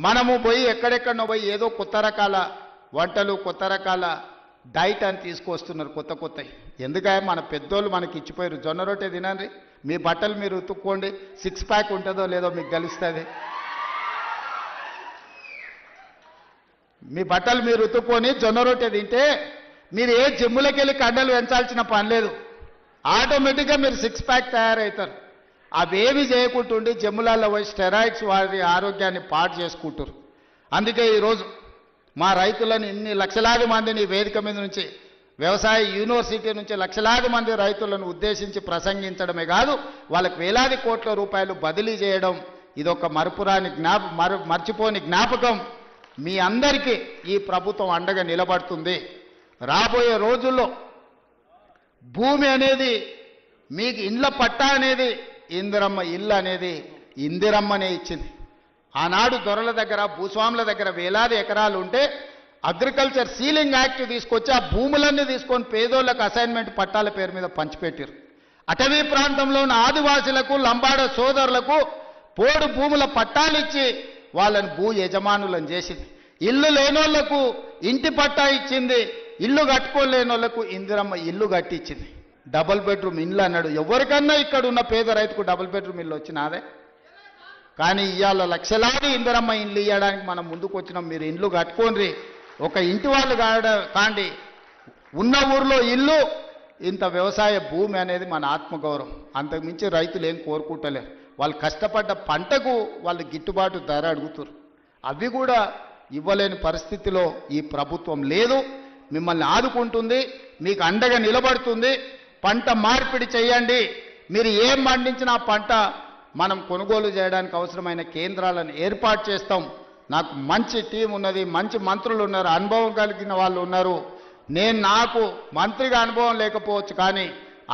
మనము పోయి ఎక్కడెక్కడనో పోయి ఏదో కొత్త రకాల వంటలు కొత్త రకాల డైట్ అని తీసుకొస్తున్నారు కొత్త కొత్తవి. ఎందుకంటే మన పెద్దోళ్ళు మనకి ఇచ్చిపోయారు, జొన్న రొట్టె తినండి, మీ బట్టలు మీరు ఉతుక్కోండి, 6 ప్యాక్ ఉంటుందో లేదో మీకు తెలుస్తుంది. మీ బట్టలు మీరు ఉతుక్కొని జొన్న రొట్టె తింటే మీరు ఏ జిమ్ములకి వెళ్ళి కండలు పెంచాల్సిన పని లేదు, ఆటోమేటిక్గా మీరు 6 ప్యాక్ తయారవుతారు. అవేమి చేయకుంటుండి జిమ్ములలో పోయి స్టెరాయిడ్స్ వారి ఆరోగ్యాన్ని పాడు చేసుకుంటారు. అందుకే ఈరోజు మా రైతులను ఇన్ని లక్షలాది మందిని వేదిక మీద నుంచి వ్యవసాయ యూనివర్సిటీ నుంచి లక్షలాది మంది రైతులను ఉద్దేశించి ప్రసంగించడమే కాదు, వాళ్ళకి వేలాది కోట్ల రూపాయలు బదిలీ చేయడం ఇదొక మర్చిపోని జ్ఞాపకం. మీ అందరికీ ఈ ప్రభుత్వం అండగా నిలబడుతుంది. రాబోయే రోజుల్లో భూమి అనేది మీకు ఇండ్ల పట్టా అనేది ఇందిరమ్మ ఇల్లు అనేది ఇందిరమ్మనే ఇచ్చింది. ఆనాడు దొరల దగ్గర భూస్వాముల దగ్గర వేలాది ఎకరాలు ఉంటే అగ్రికల్చర్ సీలింగ్ యాక్ట్ తీసుకొచ్చి ఆ భూములన్నీ తీసుకొని పేదోళ్లకు అసైన్మెంట్ పట్టాల పేరు మీద పంచిపెట్టారు. అటవీ ప్రాంతంలో ఉన్న ఆదివాసులకు లంబాడ సోదరులకు పోడు భూముల పట్టాలు ఇచ్చి వాళ్ళని భూ యజమానులను చేసింది. ఇల్లు లేనోళ్లకు ఇంటి పట్టా ఇచ్చింది, ఇల్లు కట్టుకోలేని వాళ్ళకు ఇందిరమ్మ ఇల్లు కట్టించింది. డబుల్ బెడ్రూమ్ ఇల్లు అన్నాడు. ఎవరికన్నా ఇక్కడ ఉన్న పేద రైతుకు డబుల్ బెడ్రూమ్ ఇల్లు వచ్చినాదే. కానీ ఇవాళ లక్షలాది ఇందిరమ్మ ఇల్లు ఇవ్వడానికి మనం ముందుకు వచ్చినాం. మీరు ఇండ్లు కట్టుకోండి, ఒక ఇంటి వాళ్ళు కాండి, ఉన్న ఊర్లో ఇల్లు, ఇంత వ్యవసాయ భూమి అనేది మన ఆత్మగౌరవం. అంతకుమించి రైతులు ఏం కోరుకుంటలేరు. వాళ్ళు కష్టపడ్డ పంటకు వాళ్ళు గిట్టుబాటు ధర అడుగుతారు. అవి కూడా ఇవ్వలేని పరిస్థితిలో ఈ ప్రభుత్వం లేదు. మిమ్మల్ని ఆదుకుంటుంది, మీకు అండగా నిలబడుతుంది. పంట మార్పిడి చేయండి. మీరు ఏం పండించినా పంట మనం కొనుగోలు చేయడానికి అవసరమైన కేంద్రాలను ఏర్పాటు చేస్తాం. నాకు మంచి టీం ఉన్నది, మంచి మంత్రులు ఉన్నారు, అనుభవం కలిగిన వాళ్ళు ఉన్నారు. నాకు మంత్రిగా అనుభవం లేకపోవచ్చు, కానీ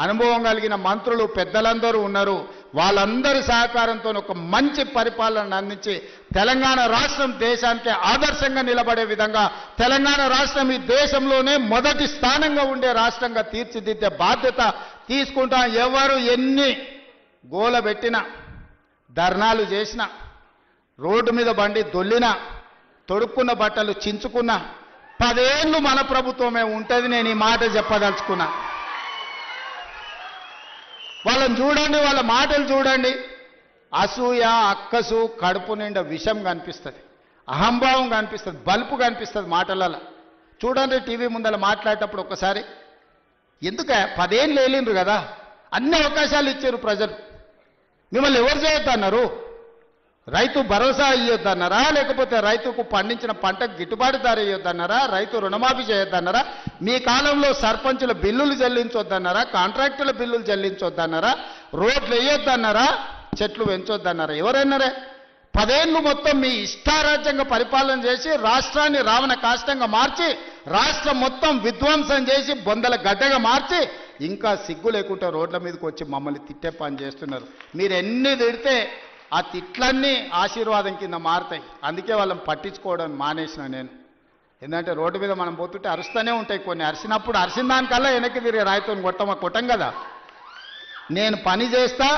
అనుభవం కలిగిన మంత్రులు పెద్దలందరూ ఉన్నారు. వాళ్ళందరి సహకారంతో ఒక మంచి పరిపాలన అందించి తెలంగాణ రాష్ట్రం దేశానికి ఆదర్శంగా నిలబడే విధంగా తెలంగాణ రాష్ట్రం ఈ దేశంలోనే మొదటి స్థానంగా ఉండే రాష్ట్రంగా తీర్చిదిద్దే బాధ్యత తీసుకుంటాం. ఎవరు ఎన్ని గోల పెట్టినా, ధర్నాలు చేసినా, రోడ్డు మీద బండి దొల్లినా, తొడుక్కున్న బట్టలు చించుకున్నా 10 ఏళ్ళు మన ప్రభుత్వమే ఉంటుంది. నేను ఈ మాట చెప్పదలుచుకున్నా. వాళ్ళని చూడండి, వాళ్ళ మాటలు చూడండి. అసూయ, అక్కసు, కడుపు నిండా విషం కనిపిస్తుంది, అహంభావం కనిపిస్తుంది, బలుపు కనిపిస్తుంది మాటలలో. చూడండి, టీవీ ముందర మాట్లాడేటప్పుడు ఒక్కసారి. ఎందుక 10 ఏళ్ళు వెళ్ళిండ్రు కదా, అన్ని అవకాశాలు ఇచ్చారు ప్రజలు. మిమ్మల్ని ఎవరు చేయొద్దన్నారు? రైతు భరోసా ఇవ్వద్దన్నారా? లేకపోతే రైతుకు పండించిన పంటకు గిట్టుబాటు ధర ఇవ్వద్దన్నారా? రైతు రుణమాఫీ చేయొద్దన్నారా? మీ కాలంలో సర్పంచుల బిల్లులు చెల్లించొద్దన్నారా? కాంట్రాక్టుల బిల్లులు చెల్లించొద్దన్నారా? రోడ్లు వేయొద్దన్నారా? చెట్లు పెంచొద్దన్నారా? ఎవరన్నారే? 10 ఏళ్ళు మొత్తం మీ ఇష్టారాజ్యంగా పరిపాలన చేసి రాష్ట్రాన్ని రావణ కాష్టంగా మార్చి రాష్ట్రం మొత్తం విధ్వంసం చేసి బొందల గడ్డగా మార్చి ఇంకా సిగ్గు లేకుండా రోడ్ల మీదకి వచ్చి మమ్మల్ని తిట్టే పని చేస్తున్నారు. మీరు ఎన్ని తిడితే ఆ తిట్లన్నీ ఆశీర్వాదం కింద మారుతాయి. అందుకే వాళ్ళని పట్టించుకోవడం మానేసిన నేను. ఎందుకంటే రోడ్డు మీద మనం పోతుంటే అరుస్తూనే ఉంటాయి కొన్ని. అరిసినప్పుడు అరిసిన దానికల్లా వెనక్కి తిరిగి రాయితో కొట్టం కదా. నేను పని చేస్తా,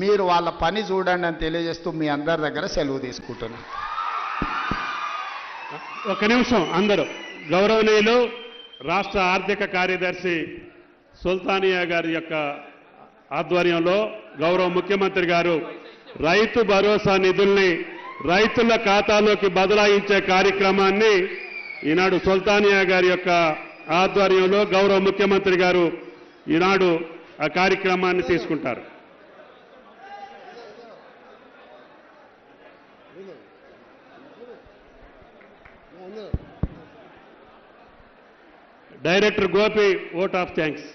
మీరు వాళ్ళ పని చూడండి అని తెలియజేస్తూ మీ అందరి దగ్గర సెలవు తీసుకుంటున్నాను. ఒక నిమిషం అందరూ. గౌరవనీయులు రాష్ట్ర ఆర్థిక కార్యదర్శి సుల్తానియా గారి యొక్క ఆధ్వర్యంలో గౌరవ ముఖ్యమంత్రి గారు రైతు భరోసా నిధుల్ని రైతుల ఖాతాలోకి బదలాయించే కార్యక్రమాన్ని ఈనాడు సుల్తానియా గారి యొక్క ఆధ్వర్యంలో గౌరవ ముఖ్యమంత్రి గారు ఈనాడు ఆ కార్యక్రమాన్ని తీసుకుంటారు. Director Gopi vote of thanks.